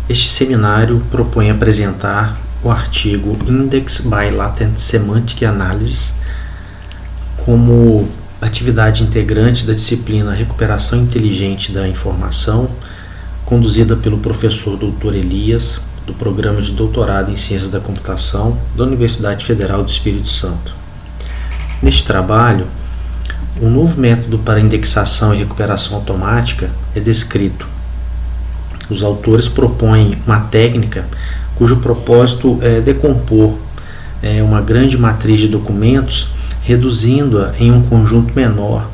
Este seminário propõe apresentar o artigo Index by Latent Semantic Analysis como atividade integrante da disciplina Recuperação Inteligente da Informação, conduzida pelo professor Dr. Elias, do Programa de Doutorado em Ciências da Computação da Universidade Federal do Espírito Santo. Neste trabalho, um novo método para indexação e recuperação automática é descrito. Os autores propõem uma técnica cujo propósito é decompor uma grande matriz de documentos, reduzindo-a em um conjunto menor,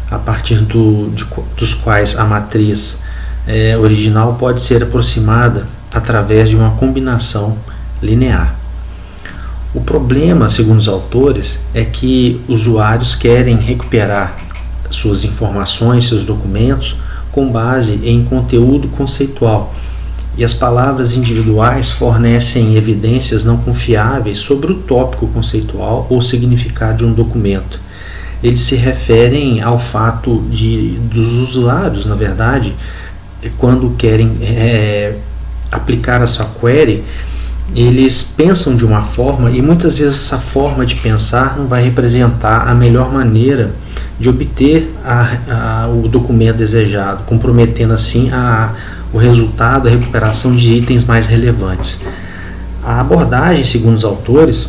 a partir dos quais a matriz original pode ser aproximada através de uma combinação linear. O problema, segundo os autores, é que usuários querem recuperar suas informações, seus documentos, com base em conteúdo conceitual, e as palavras individuais fornecem evidências não confiáveis sobre o tópico conceitual ou significado de um documento. Eles se referem ao fato dos usuários, na verdade, quando querem aplicar a sua query, eles pensam de uma forma e muitas vezes essa forma de pensar não vai representar a melhor maneira de obter o documento desejado, comprometendo assim o resultado, a recuperação de itens mais relevantes. A abordagem, segundo os autores,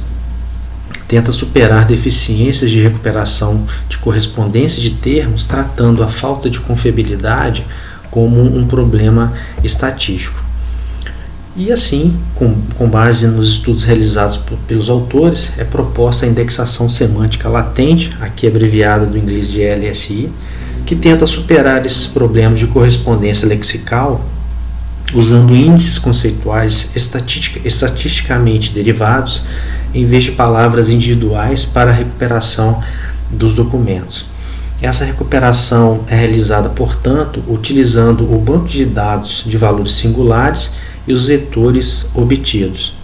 tenta superar deficiências de recuperação de correspondência de termos, tratando a falta de confiabilidade como um problema estatístico. E assim, com base nos estudos realizados pelos autores, é proposta a indexação semântica latente, aqui abreviada do inglês de LSI, que tenta superar esses problemas de correspondência lexical usando índices conceituais estatisticamente derivados em vez de palavras individuais para a recuperação dos documentos. Essa recuperação é realizada, portanto, utilizando o banco de dados de valores singulares e os vetores obtidos.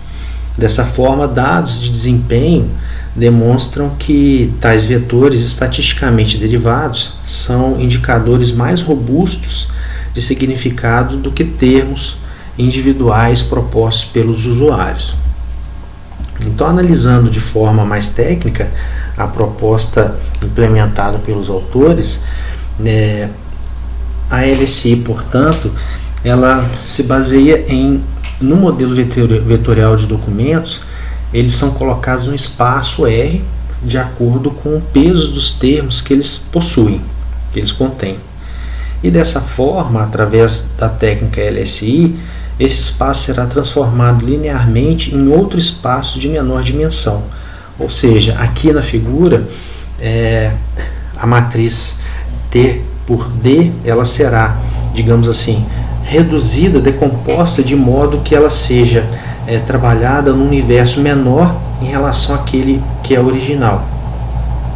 Dessa forma, dados de desempenho demonstram que tais vetores estatisticamente derivados são indicadores mais robustos de significado do que termos individuais propostos pelos usuários. Então, analisando de forma mais técnica a proposta implementada pelos autores, a LSI, portanto, ela se baseia no modelo vetorial de documentos. Eles são colocados no espaço R de acordo com o peso dos termos que eles possuem, que eles contêm. E dessa forma, através da técnica LSI, esse espaço será transformado linearmente em outro espaço de menor dimensão. Ou seja, aqui na figura, a matriz T por D, ela será, digamos assim, reduzida, decomposta de modo que ela seja trabalhada num universo menor em relação àquele que é original.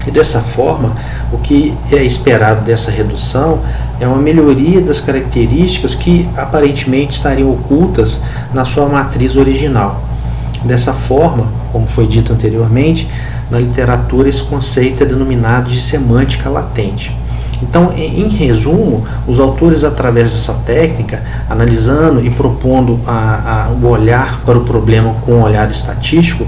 E dessa forma, o que é esperado dessa redução é uma melhoria das características que aparentemente estariam ocultas na sua matriz original. Dessa forma, como foi dito anteriormente, na literatura esse conceito é denominado de semântica latente. Então, em resumo, os autores, através dessa técnica, analisando e propondo o olhar para o problema com um olhar estatístico,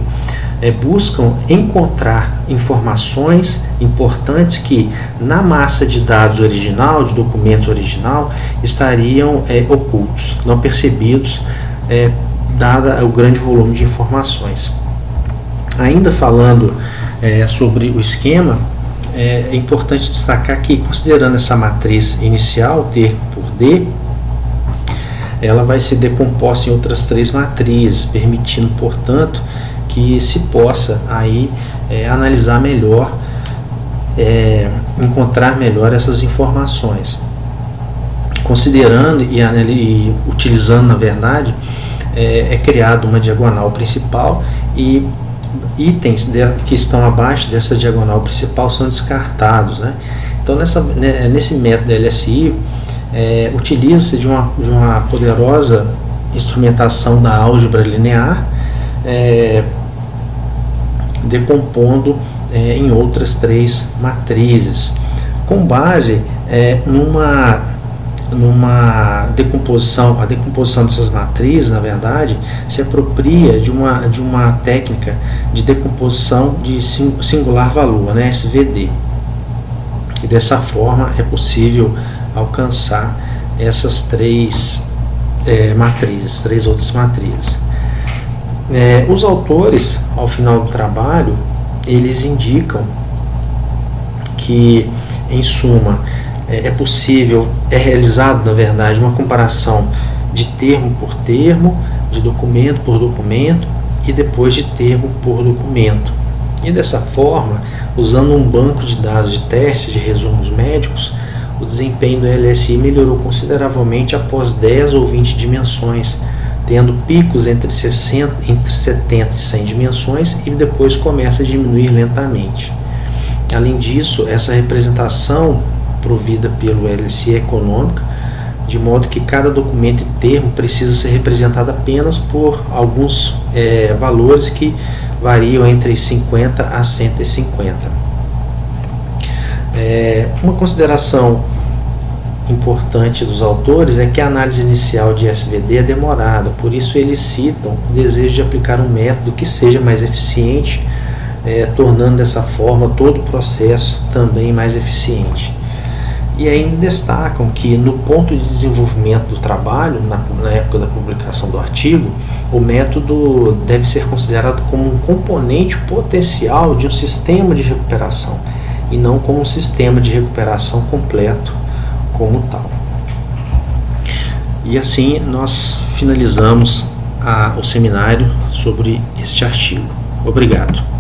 buscam encontrar informações importantes que, na massa de dados original, de documentos original, estariam ocultos, não percebidos, dada o grande volume de informações. Ainda falando sobre o esquema, é importante destacar que, considerando essa matriz inicial, T por D, ela vai ser decomposta em outras 3 matrizes, permitindo, portanto, que se possa aí analisar melhor, encontrar melhor essas informações. Considerando e utilizando, na verdade, é criada uma diagonal principal e itens que estão abaixo dessa diagonal principal são descartados, né? Então, nesse método LSI, utiliza-se de uma poderosa instrumentação da álgebra linear, decompondo em outras 3 matrizes, com base numa decomposição, a decomposição dessas matrizes, na verdade, se apropria de uma técnica de decomposição de singular valor, né, SVD. E dessa forma é possível alcançar essas três outras matrizes. Os autores, ao final do trabalho, eles indicam que, em suma, é realizado, na verdade, uma comparação de termo por termo, de documento por documento e depois de termo por documento. E dessa forma, usando um banco de dados de testes de resumos médicos, o desempenho do LSI melhorou consideravelmente após 10 ou 20 dimensões, tendo picos entre 70 e 100 dimensões e depois começa a diminuir lentamente. Além disso, essa representação provida pelo LSI é econômica, de modo que cada documento e termo precisa ser representado apenas por alguns valores que variam entre 50 a 150. Uma consideração importante dos autores é que a análise inicial de SVD é demorada, por isso eles citam o desejo de aplicar um método que seja mais eficiente, tornando dessa forma todo o processo também mais eficiente. E ainda destacam que no ponto de desenvolvimento do trabalho, na época da publicação do artigo, o método deve ser considerado como um componente potencial de um sistema de recuperação e não como um sistema de recuperação completo como tal. E assim nós finalizamos o seminário sobre este artigo. Obrigado.